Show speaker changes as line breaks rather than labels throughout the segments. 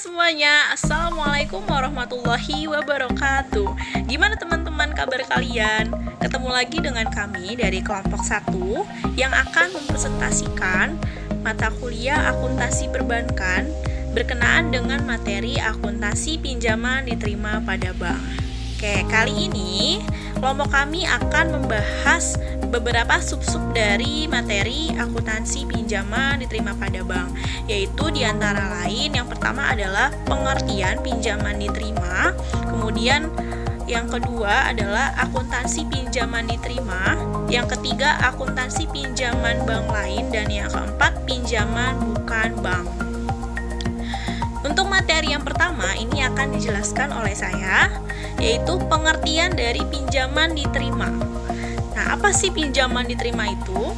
semuanya, Assalamualaikum warahmatullahi wabarakatuh. Gimana teman-teman kabar kalian? Ketemu lagi dengan kami dari kelompok 1 yang akan mempresentasikan mata kuliah akuntansi perbankan berkenaan dengan materi akuntansi pinjaman diterima pada bank. Oke, kali ini kelompok kami akan membahas beberapa sub-sub dari materi akuntansi pinjaman diterima pada bank, yaitu diantara lain yang pertama adalah pengertian pinjaman diterima, kemudian yang kedua adalah akuntansi pinjaman diterima, yang ketiga akuntansi pinjaman bank lain, dan yang keempat pinjaman bukan bank. Untuk materi yang pertama ini akan dijelaskan oleh saya, yaitu pengertian dari pinjaman diterima. Nah, apa sih pinjaman diterima itu?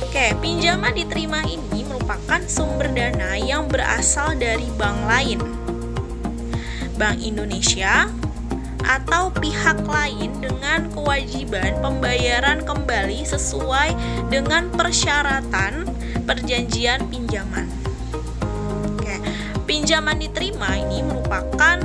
Oke, pinjaman diterima ini merupakan sumber dana yang berasal dari bank lain, Bank Indonesia, atau pihak lain dengan kewajiban pembayaran kembali sesuai dengan persyaratan perjanjian pinjaman. Oke, pinjaman diterima ini merupakan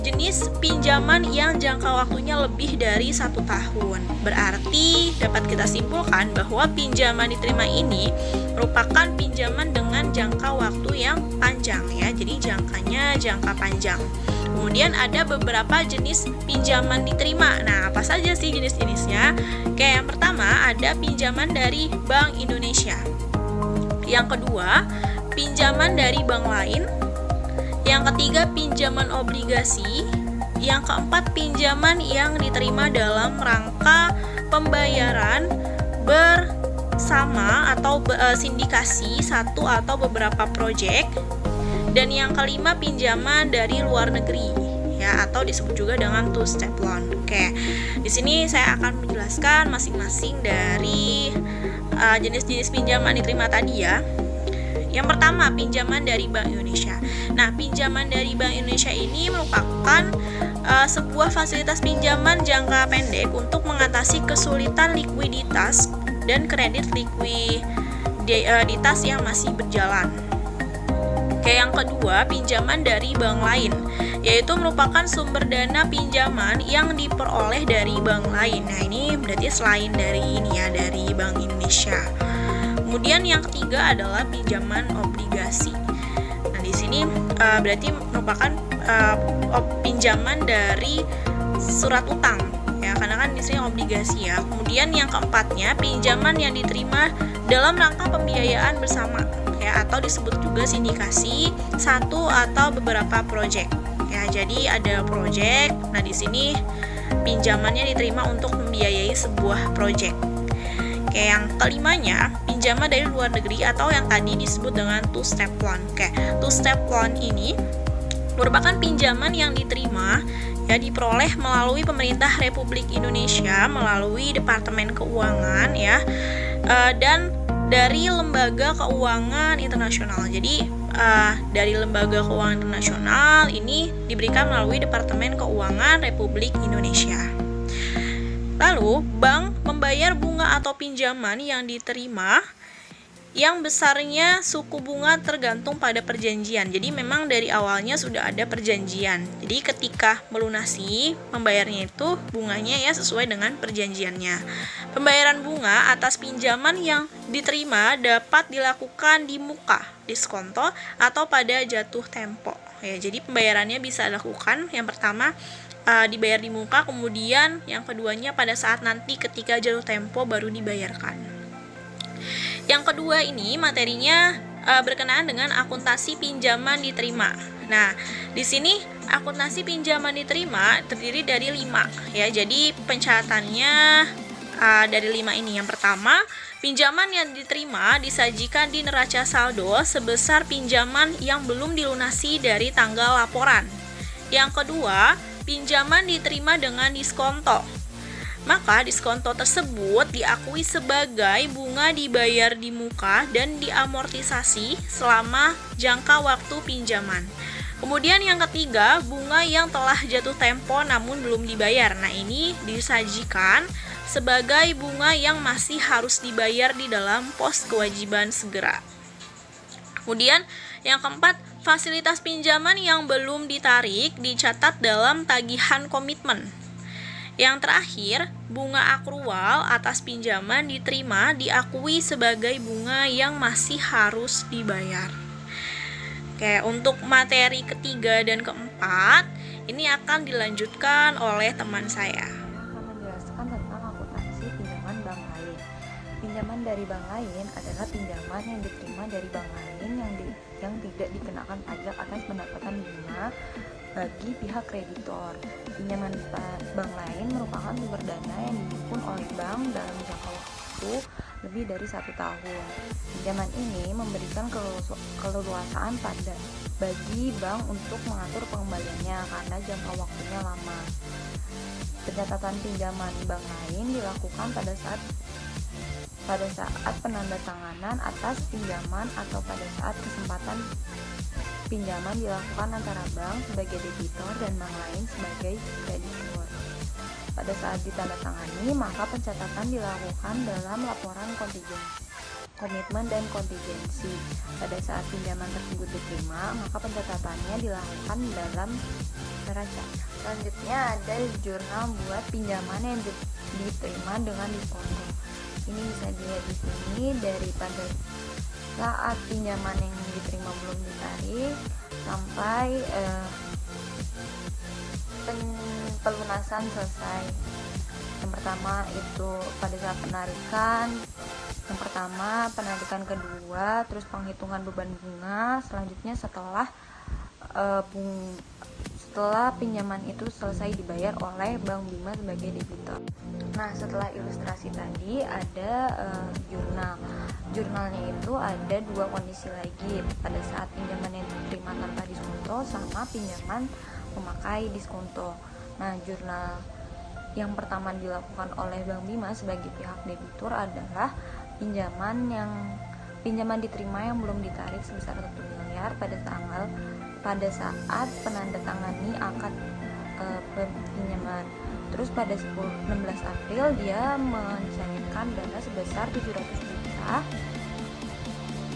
jenis pinjaman yang jangka waktunya lebih dari 1 tahun. Berarti dapat kita simpulkan bahwa pinjaman diterima ini merupakan pinjaman dengan jangka waktu yang panjang ya. Jadi jangkanya jangka panjang. Kemudian ada beberapa jenis pinjaman diterima. Nah, apa saja sih jenis-jenisnya? Oke, yang pertama ada pinjaman dari Bank Indonesia. Yang kedua, pinjaman dari bank lain. Yang ketiga, pinjaman obligasi. Yang keempat, pinjaman yang diterima dalam rangka pembayaran bersama atau sindikasi satu atau beberapa proyek. Dan yang kelima, pinjaman dari luar negeri ya, atau disebut juga dengan two step loan. Oke. Di sini saya akan menjelaskan masing-masing dari jenis-jenis pinjaman diterima tadi ya. Yang pertama, pinjaman dari Bank Indonesia. Nah, pinjaman dari Bank Indonesia ini merupakan sebuah fasilitas pinjaman jangka pendek untuk mengatasi kesulitan likuiditas dan kredit likuiditas yang masih berjalan. Oke, yang kedua, pinjaman dari bank lain, yaitu merupakan sumber dana pinjaman yang diperoleh dari bank lain. Nah, ini berarti selain dari ini ya, dari Bank Indonesia. Kemudian yang ketiga adalah pinjaman obligasi. Nah, di sini berarti merupakan pinjaman dari surat utang ya, karena kan di sini obligasi ya. Kemudian yang keempatnya, pinjaman yang diterima dalam rangka pembiayaan bersama ya, atau disebut juga sindikasi satu atau beberapa proyek ya. Jadi ada proyek. Nah, di sini pinjamannya diterima untuk membiayai sebuah proyek. Oke, yang kelimanya, pinjaman dari luar negeri atau yang tadi disebut dengan two step loan. Oke, two step loan ini merupakan pinjaman yang diterima ya, diperoleh melalui pemerintah Republik Indonesia melalui Departemen Keuangan ya, dan dari lembaga keuangan internasional. Jadi dari lembaga keuangan internasional ini diberikan melalui Departemen Keuangan Republik Indonesia. Lalu, bank membayar bunga atau pinjaman yang diterima yang besarnya suku bunga tergantung pada perjanjian. Jadi memang dari awalnya sudah ada perjanjian. Jadi ketika melunasi pembayarannya itu bunganya ya sesuai dengan perjanjiannya. Pembayaran bunga atas pinjaman yang diterima dapat dilakukan di muka, diskonto, atau pada jatuh tempo. Ya, jadi pembayarannya bisa dilakukan yang pertama dibayar di muka, kemudian yang keduanya pada saat nanti ketika jatuh tempo baru dibayarkan. Yang kedua ini materinya berkenaan dengan akuntansi pinjaman diterima. Nah, di sini akuntansi pinjaman diterima terdiri dari 5 ya. Jadi pencatatannya dari 5 ini. Yang pertama, pinjaman yang diterima disajikan di neraca saldo sebesar pinjaman yang belum dilunasi dari tanggal laporan. Yang kedua, pinjaman diterima dengan diskonto. Maka diskonto tersebut diakui sebagai bunga dibayar di muka dan diamortisasi selama jangka waktu pinjaman. Kemudian yang ketiga, bunga yang telah jatuh tempo namun belum dibayar. Nah, ini disajikan sebagai bunga yang masih harus dibayar di dalam pos kewajiban segera. Kemudian yang keempat, Fasilitas pinjaman yang belum ditarik dicatat dalam tagihan komitmen. Yang terakhir, bunga akrual atas pinjaman diterima diakui sebagai bunga yang masih harus dibayar. Oke, untuk materi ketiga dan keempat, ini akan dilanjutkan oleh teman saya.
Akan menjelaskan tentang akuntansi pinjaman bank lain. Pinjaman dari bank lain adalah pinjaman yang diterima dari bank lain yang tidak dikenakan pajak atas pendapatan bunga bagi pihak kreditor. Pinjaman bank lain merupakan sumber dana yang dihimpun oleh bank dalam jangka waktu lebih dari 1 tahun. Pinjaman ini memberikan keleluasaan bagi bank untuk mengatur pengembaliannya karena jangka waktunya lama. Pencatatan pinjaman bank lain dilakukan pada saat penandatanganan atas pinjaman atau pada saat kesempatan pinjaman dilakukan antara bank sebagai debitor dan bank lain sebagai kreditor. Pada saat ditandatangani, maka pencatatan dilakukan dalam laporan komitmen dan kontingensi. Pada saat pinjaman tersebut diterima, maka pencatatannya dilakukan dalam neraca. Selanjutnya ada jurnal buat pinjaman yang diterima dengan diskonto. Ini bisa dilihat di sini daripada saat pinjaman yang diterima belum ditarik sampai pelunasan selesai. Yang pertama itu pada saat penarikan, yang pertama penarikan kedua, terus penghitungan beban bunga, selanjutnya setelah pinjaman itu selesai dibayar oleh Bank Bima sebagai debitor. Nah, setelah ilustrasi tadi ada jurnal. Jurnalnya itu ada 2 kondisi lagi, pada saat pinjaman yang diterima tanpa diskonto sama pinjaman memakai diskonto. Nah, jurnal yang pertama dilakukan oleh Bank Bima sebagai pihak debitur adalah pinjaman diterima yang belum ditarik sebesar 1 miliar pada saat penandatangani akad pinjaman. Terus pada 16 April dia mencairkan dana sebesar 700 juta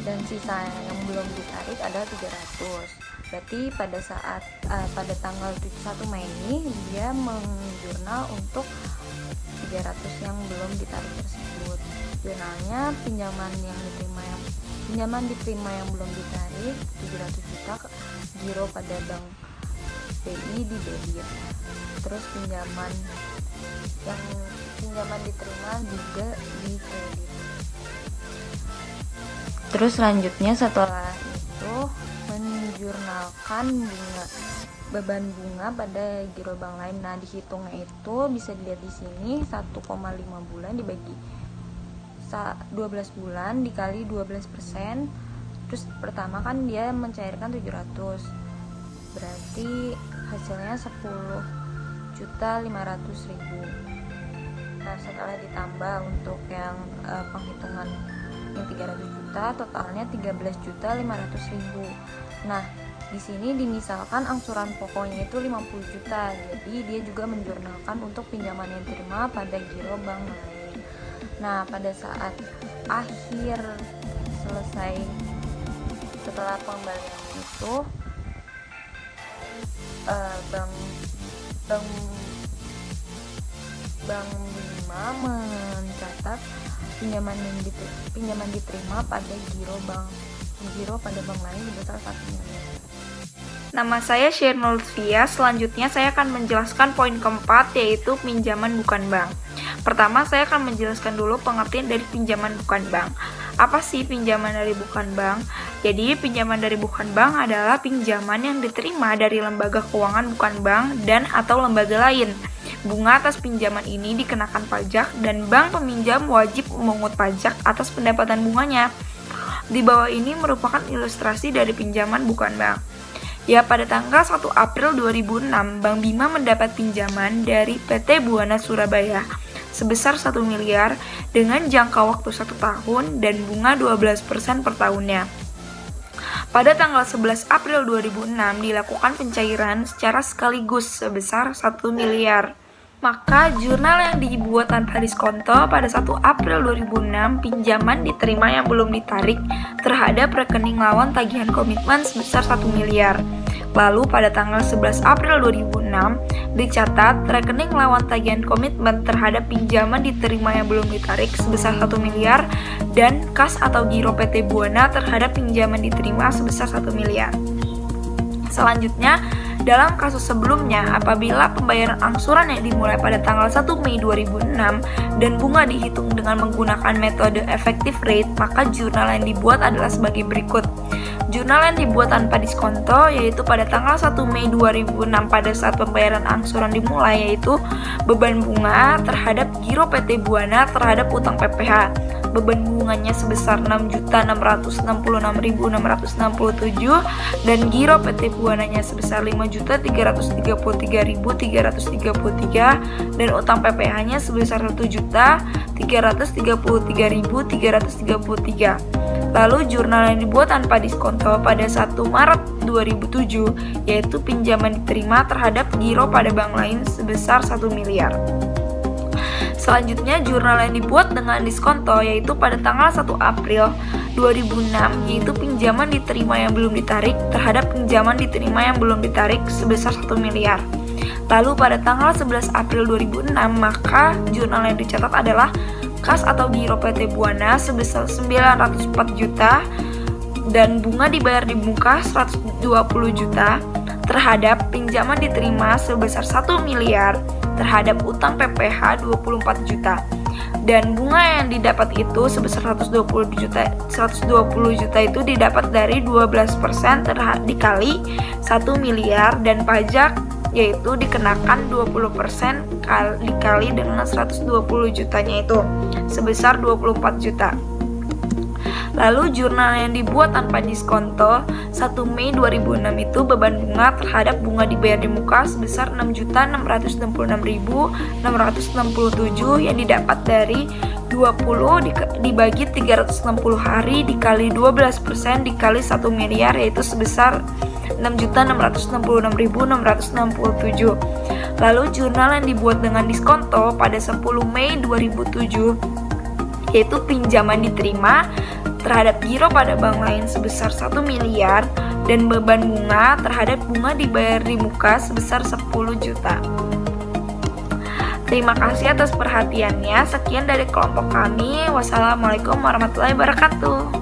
dan sisa yang belum ditarik adalah 300. Berarti pada tanggal 1 Mei ini dia menjurnal untuk 300 yang belum ditarik tersebut. Jurnalnya pinjaman diterima yang belum ditarik 700 juta giro pada Bank BI di debit. Terus pinjaman diterima juga di kredit. Terus selanjutnya setelah itu menjurnalkan beban bunga pada giro bank lain. Nah, dihitungnya itu bisa dilihat di sini 1,5 bulan dibagi 12 bulan dikali 12%. Terus pertama kan dia mencairkan 700, berarti hasilnya 10.500.000. Nah, setelah ditambah untuk yang penghitungan yang 300 juta, totalnya 13.500.000. Nah, di sini dimisalkan angsuran pokoknya itu 50 juta. Jadi dia juga menjurnalkan untuk pinjaman yang diterima pada giro bank lain. Nah, pada saat akhir selesai setelah pengembalian itu Bank Bima mencatat pinjaman diterima pada giro pada bank lain sebesar 1 miliar.
Nama saya Shirnul Lutfia. Selanjutnya saya akan menjelaskan poin keempat, yaitu pinjaman bukan bank. Pertama, saya akan menjelaskan dulu pengertian dari pinjaman bukan bank. Apa sih pinjaman dari bukan bank? Jadi, pinjaman dari bukan bank adalah pinjaman yang diterima dari lembaga keuangan bukan bank dan atau lembaga lain. Bunga atas pinjaman ini dikenakan pajak dan bank peminjam wajib memungut pajak atas pendapatan bunganya. Di bawah ini merupakan ilustrasi dari pinjaman bukan bank. Ya, pada tanggal 1 April 2006, Bank Bima mendapat pinjaman dari PT Buana Surabaya sebesar 1 miliar dengan jangka waktu 1 tahun dan bunga 12% per tahunnya. Pada tanggal 11 April 2006 dilakukan pencairan secara sekaligus sebesar 1 miliar. Maka jurnal yang dibuat tanpa diskonto pada 1 April 2006 pinjaman diterima yang belum ditarik terhadap rekening lawan tagihan komitmen sebesar 1 miliar. Lalu pada tanggal 11 April 2006 dicatat rekening lawan tagihan komitmen terhadap pinjaman diterima yang belum ditarik sebesar 1 miliar dan kas atau giro PT Buana terhadap pinjaman diterima sebesar 1 miliar. Selanjutnya, dalam kasus sebelumnya, apabila pembayaran angsuran yang dimulai pada tanggal 1 Mei 2006 dan bunga dihitung dengan menggunakan metode effective rate, maka jurnal yang dibuat adalah sebagai berikut. Jurnal yang dibuat tanpa diskonto yaitu pada tanggal 1 Mei 2006 pada saat pembayaran angsuran dimulai, yaitu beban bunga terhadap giro PT Buana terhadap utang PPH. Beban bunganya sebesar 6.666.667 dan giro PT Buananya sebesar 5.333.333 dan utang PPH-nya sebesar 1.333.333. Lalu jurnal yang dibuat tanpa diskonto pada 1 Maret 2007 yaitu pinjaman diterima terhadap giro pada bank lain sebesar 1 miliar. Selanjutnya, jurnal yang dibuat dengan diskonto yaitu pada tanggal 1 April 2006 yaitu pinjaman diterima yang belum ditarik terhadap pinjaman diterima yang belum ditarik sebesar 1 miliar. Lalu pada tanggal 11 April 2006 maka jurnal yang dicatat adalah kas atau giro PT Buana sebesar 904 juta dan bunga dibayar di muka 120 juta terhadap pinjaman diterima sebesar 1 miliar terhadap utang PPH 24 juta dan bunga yang didapat itu sebesar 120 juta itu didapat dari 12% dikali 1 miliar dan pajak yaitu dikenakan 20% dikali dengan 120 jutanya itu sebesar 24 juta. Lalu jurnal yang dibuat tanpa diskonto 1 Mei 2006 itu beban bunga terhadap bunga dibayar di muka sebesar 6.666.667 yang didapat dari 20 dibagi 360 hari dikali 12% dikali 1 miliar yaitu sebesar 6.666.667. Lalu jurnal yang dibuat dengan diskonto pada 10 Mei 2007 yaitu pinjaman diterima terhadap giro pada bank lain sebesar 1 miliar dan beban bunga terhadap bunga dibayar di muka sebesar 10 juta. Terima kasih atas perhatiannya. Sekian dari kelompok kami. Wassalamualaikum warahmatullahi wabarakatuh.